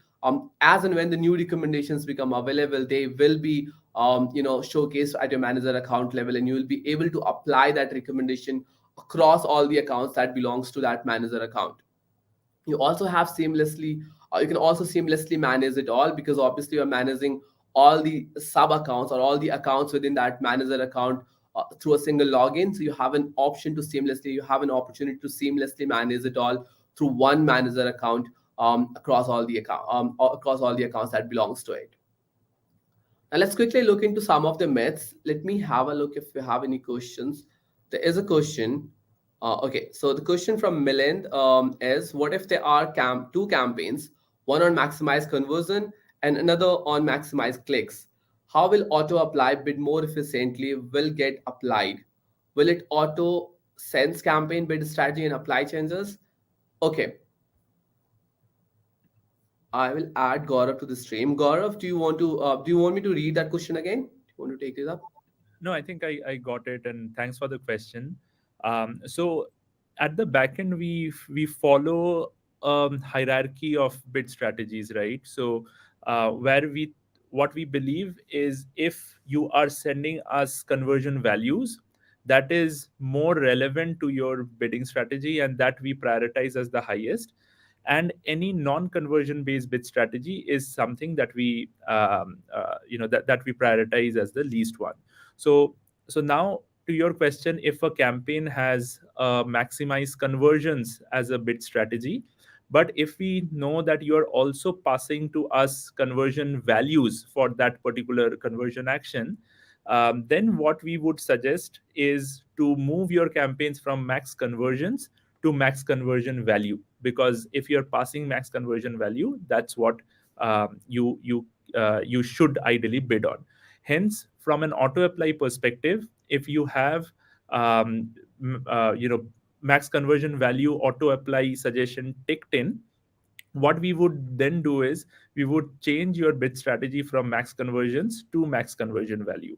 as and when the new recommendations become available, they will be showcased at your manager account level, and you will be able to apply that recommendation across all the accounts that belongs to that manager account. You also have seamlessly, you can also seamlessly manage it all, because obviously you're managing all the sub accounts or all the accounts within that manager account through a single login. So you have an you have an opportunity to seamlessly manage it all through one manager account across all the accounts that belongs to it. And let's quickly look into some of the myths. Let me have a look if we have any questions. There is a question. Okay, so the question from Milind is, what if there are two campaigns, one on maximize conversion and another on maximize clicks? How will auto apply bid more efficiently will get applied? Will it auto sense campaign bid strategy and apply changes? Okay, I will add Gaurav to the stream. Gaurav, do you want me to read that question again? Do you want to take it up? No, I think I got it, and thanks for the question. So at the back end, we follow hierarchy of bid strategies, right? So where we what we believe is if you are sending us conversion values, that is more relevant to your bidding strategy, and that we prioritize as the highest. And any non-conversion based bid strategy is something that that we prioritize as the least one. So so now, to your question, if a campaign has maximize conversions as a bid strategy, but if we know that you are also passing to us conversion values for that particular conversion action, then what we would suggest is to move your campaigns from max conversions to max conversion value, because if you're passing max conversion value, that's what you should ideally bid on. Hence, from an auto apply perspective, if you have um, max conversion value auto apply suggestion ticked in, what we would then do is we would change your bid strategy from max conversions to max conversion value.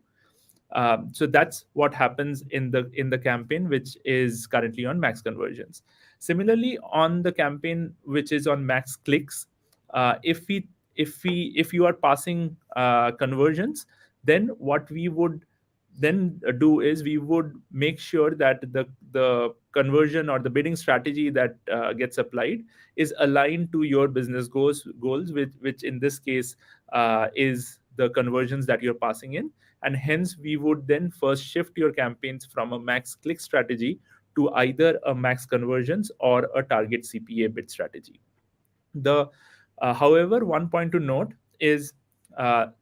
So that's what happens in the campaign which is currently on max conversions. Similarly, on the campaign which is on max clicks, if you are passing conversions, then what we would then do is we would make sure that the conversion or the bidding strategy that gets applied is aligned to your business goals, which in this case is the conversions that you're passing in. And hence we would then first shift your campaigns from a max click strategy to either a max conversions or a target CPA bid strategy. The However, one point to note is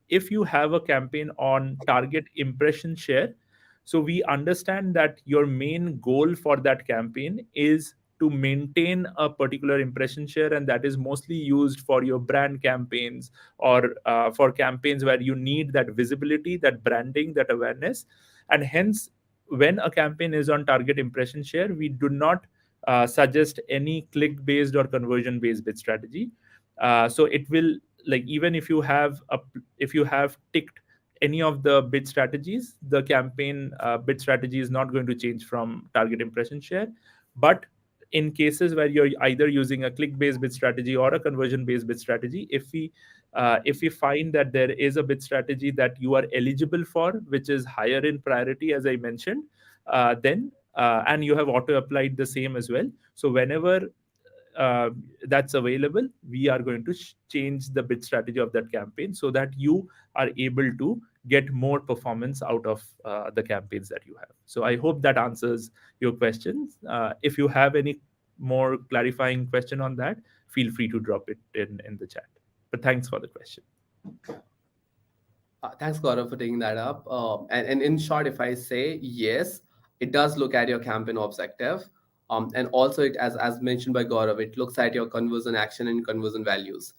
if you have a campaign on target impression share, so we understand that your main goal for that campaign is to maintain a particular impression share, and that is mostly used for your brand campaigns or for campaigns where you need that visibility, that branding, that awareness. And hence, when a campaign is on target impression share, we do not suggest any click based or conversion based bid strategy. So it will, like, even if you have ticked any of the bid strategies, the campaign bid strategy is not going to change from target impression share. But in cases where you're either using a click based bid strategy or a conversion based bid strategy, if we find that there is a bid strategy that you are eligible for which is higher in priority, as I mentioned, then and you have auto applied the same as well, so whenever uh, that's available, we are going to change the bid strategy of that campaign so that you are able to get more performance out of the campaigns that you have. So I hope that answers your questions. If you have any more clarifying question on that, feel free to drop it in the chat. But thanks for the question. Thanks, Gaurav, for taking that up. And in short, if I say yes, it does look at your campaign objective. And also, it as mentioned by Gaurav, it looks at your conversion action and conversion values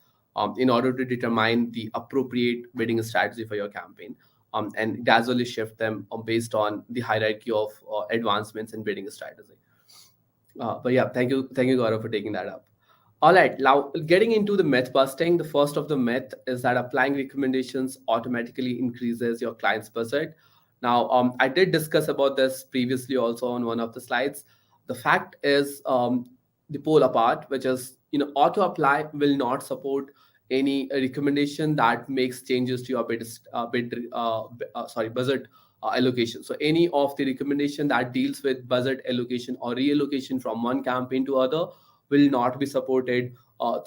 in order to determine the appropriate bidding strategy for your campaign, and gradually shift them based on the hierarchy of advancements in bidding strategy. But yeah, thank you, Gaurav, for taking that up. All right, now getting into the myth busting. The first of the myth is that applying recommendations automatically increases your client's budget. Now, I did discuss about this previously also on one of the slides. The fact is, the pole apart, which is, auto apply will not support any recommendation that makes changes to your budget allocation. So any of the recommendation that deals with budget allocation or reallocation from one campaign to other will not be supported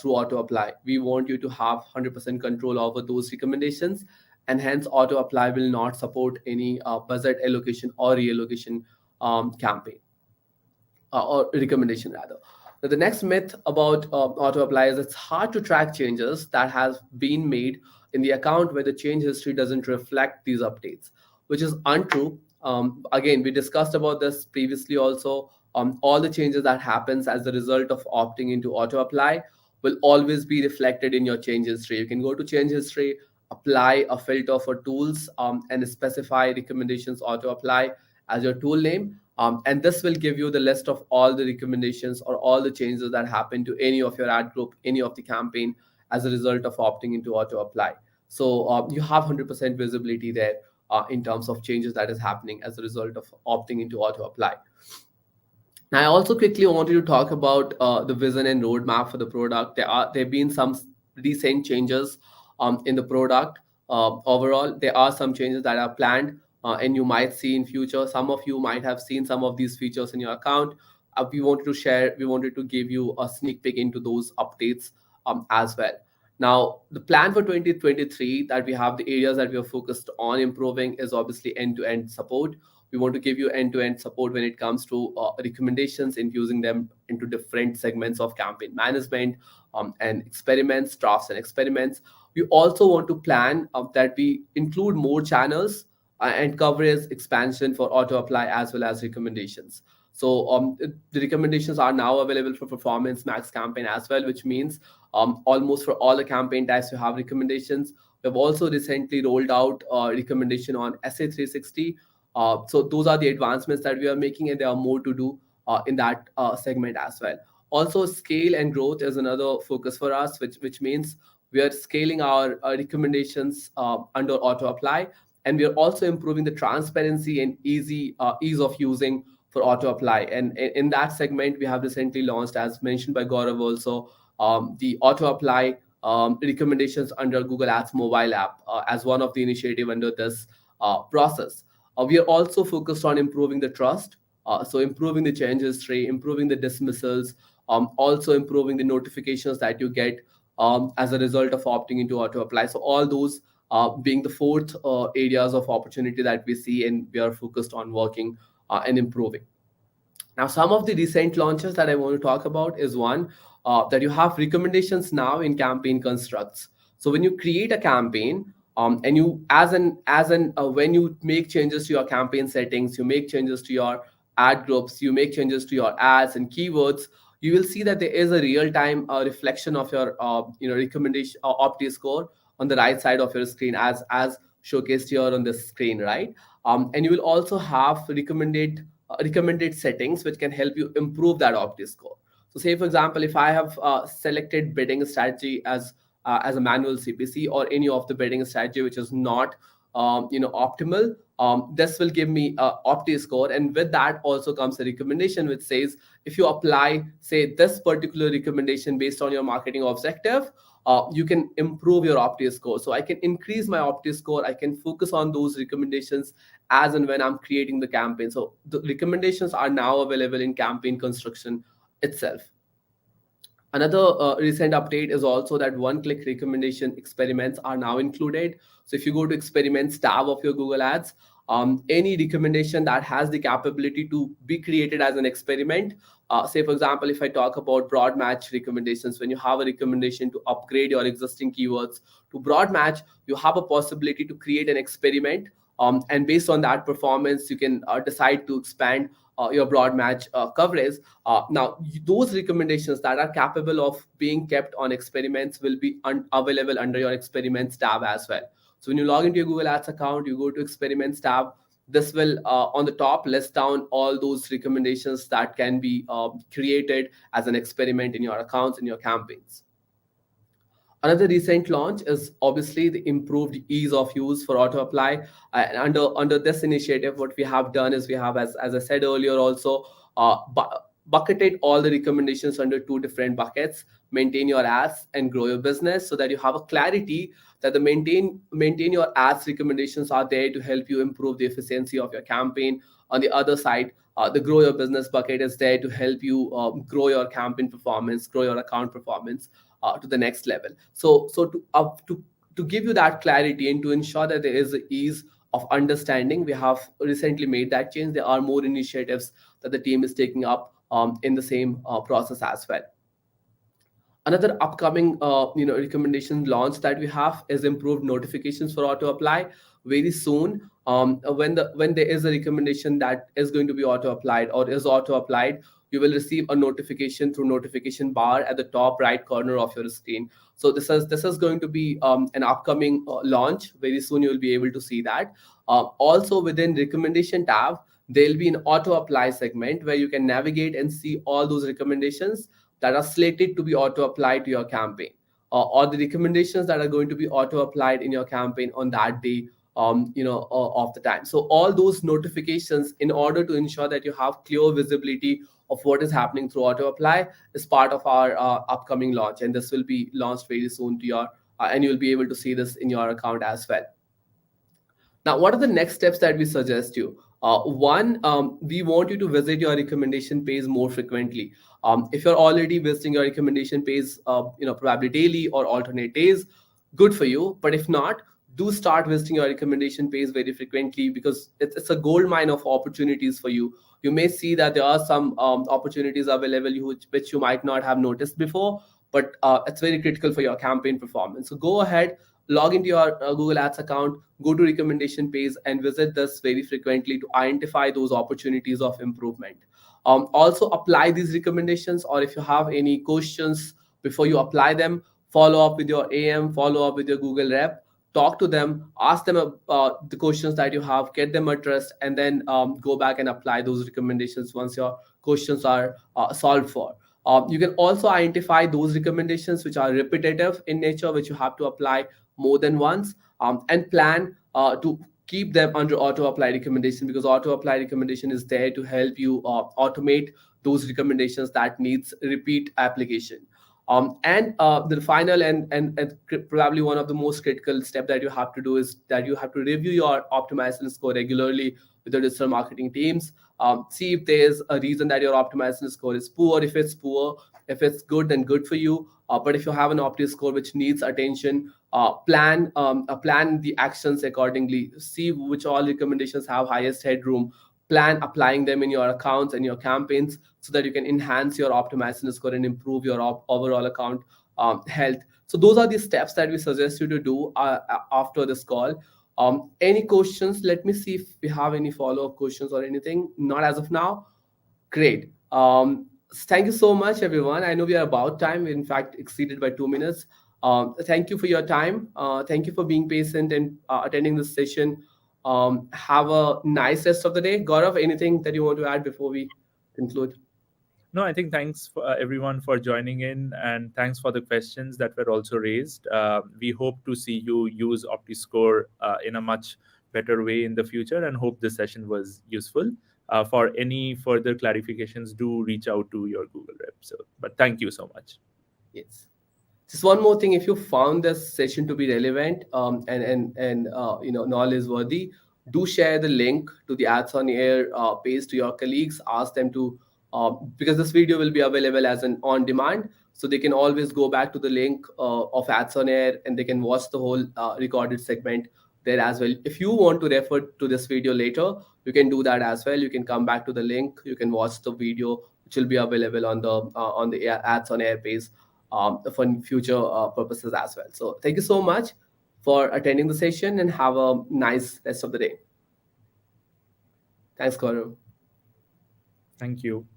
through auto apply. We want you to have 100% control over those recommendations, and hence auto apply will not support any budget allocation or reallocation campaign or recommendation rather. Now, the next myth about auto apply is it's hard to track changes that have been made in the account where the change history doesn't reflect these updates, which is untrue. Again, we discussed about this previously also. All the changes that happens as a result of opting into auto apply will always be reflected in your change history. You can go to change history, apply a filter for tools, and specify recommendations auto apply as your tool name. And this will give you the list of all the recommendations or all the changes that happen to any of your ad group, any of the campaign as a result of opting into auto apply. So you have 100% visibility there in terms of changes that is happening as a result of opting into auto apply. Now, I also quickly wanted to talk about the vision and roadmap for the product. There have been some recent changes in the product. Overall, there are some changes that are planned, and you might see in future. Some of you might have seen some of these features in your account. We wanted to share. We wanted to give you a sneak peek into those updates as well. Now, the plan for 2023 that we have, the areas that we are focused on improving is obviously end-to-end support. We want to give you end-to-end support when it comes to recommendations, infusing them into different segments of campaign management, and experiments, drafts and experiments. We also want to plan that we include more channels and coverage expansion for auto apply as well as recommendations. So the recommendations are now available for performance max campaign as well, which means almost for all the campaign types you have recommendations. We've also recently rolled out recommendation on SA360. So those are the advancements that we are making, and there are more to do in that segment as well. Also, scale and growth is another focus for us, which means we are scaling our recommendations under auto apply, and we are also improving the transparency and ease of using for auto apply. And in that segment, we have recently launched, as mentioned by Gaurav also, the auto apply recommendations under Google Ads mobile app as one of the initiative under this process. We are also focused on improving the trust, so improving the change history, improving the dismissals, also improving the notifications that you get as a result of opting into auto apply. So all those being the fourth areas of opportunity that we see and we are focused on working and improving. Now, some of the recent launches that I want to talk about is one that you have recommendations now in campaign constructs. So when you create a campaign, and you when you make changes to your campaign settings, you make changes to your ad groups, you make changes to your ads and keywords, you will see that there is a real-time reflection of your recommendation Opti score on the right side of your screen as showcased here on the screen, right? And you will also have recommended settings which can help you improve that Opti score. So say for example, if I have selected bidding strategy as a manual CPC or any of the bidding strategy which is not optimal, this will give me a Opti score, and with that also comes a recommendation which says if you apply say this particular recommendation based on your marketing objective, you can improve your Opti score. So I can increase my Opti score, I can focus on those recommendations as and when I'm creating the campaign. So the recommendations are now available in campaign construction itself. Another recent update is also that one-click recommendation experiments are now included. So if you go to experiments tab of your Google Ads, any recommendation that has the capability to be created as an experiment, say for example, if I talk about broad match recommendations, when you have a recommendation to upgrade your existing keywords to broad match, you have a possibility to create an experiment, and based on that performance, you can decide to expand your broad match coverage. Now, those recommendations that are capable of being kept on experiments will be available under your experiments tab as well. So when you log into your Google Ads account, you go to experiments tab. This will on the top list down all those recommendations that can be created as an experiment in your accounts, in your campaigns. Another recent launch is obviously the improved ease of use for auto apply. Under this initiative, what we have done is we have, as I said earlier, also bucketed all the recommendations under two different buckets: maintain your ads and grow your business, so that you have a clarity that the maintain your ads recommendations are there to help you improve the efficiency of your campaign. On the other side, the grow your business bucket is there to help you grow your campaign performance, grow your account performance to the next level. So to give you that clarity and to ensure that there is ease of understanding, we have recently made that change. There are more initiatives that the team is taking up in the same process as well. Another upcoming recommendation launch that we have is improved notifications for auto apply very soon. When there is a recommendation that is going to be auto applied or is auto applied, you will receive a notification through notification bar at the top right corner of your screen. So this is going to be an upcoming launch very soon. You will be able to see that. Also within recommendation tab, there'll be an auto apply segment where you can navigate and see all those recommendations that are slated to be auto applied to your campaign, or the recommendations that are going to be auto applied in your campaign on that day, of the time. So all those notifications, in order to ensure that you have clear visibility of what is happening through auto apply, is part of our upcoming launch, and this will be launched very soon to your and you'll be able to see this in your account as well. Now, what are the next steps that we suggest you? One, we want you to visit your recommendation page more frequently. If you're already visiting your recommendation page, probably daily or alternate days, good for you. But if not, do start visiting your recommendation page very frequently, because it's a gold mine of opportunities for you. You may see that there are some opportunities available which you might not have noticed before, but it's very critical for your campaign performance. So go ahead, log into your Google Ads account, go to recommendation page and visit this very frequently to identify those opportunities of improvement. Also apply these recommendations, or if you have any questions before you apply them, follow up with your AM, follow up with your Google rep, talk to them, ask them the questions that you have, get them addressed, and then go back and apply those recommendations once your questions are solved for. You can also identify those recommendations which are repetitive in nature, which you have to apply more than once, and plan to keep them under auto apply recommendation, because auto apply recommendation is there to help you automate those recommendations that needs repeat application. And the final and probably one of the most critical step that you have to do is that you have to review your optimization score regularly with the digital marketing teams. See if there's a reason that your optimization score is poor. If it's poor, if it's good, then good for you. But if you have an opti score which needs attention, plan the actions accordingly. See which all recommendations have highest headroom. Plan applying them in your accounts and your campaigns so that you can enhance your optimization score and improve your overall account health. So those are the steps that we suggest you to do after this call. Any questions? Let me see if we have any follow-up questions or anything. Not as of now. Great. Thank you so much, everyone. I know we are about time. We, in fact, exceeded by 2 minutes. Thank you for your time. Thank you for being patient and attending this session. Have a nice rest of the day. Gaurav, anything that you want to add before we conclude? No, I think thanks for, everyone for joining in, and thanks for the questions that were also raised. We hope to see you use OptiScore in a much better way in the future, and hope this session was useful. For any further clarifications, do reach out to your Google rep. So, but thank you so much. Yes. Just one more thing: if you found this session to be relevant and knowledge worthy, do share the link to the Ads on Air page to your colleagues. Ask them to, because this video will be available as an on demand, so they can always go back to the link of Ads on Air and they can watch the whole recorded segment there as well. If you want to refer to this video later, you can do that as well. You can come back to the link. You can watch the video, which will be available on the Ads on Air page for future purposes as well. So thank you so much for attending the session and have a nice rest of the day. Thanks, Gaurav. Thank you.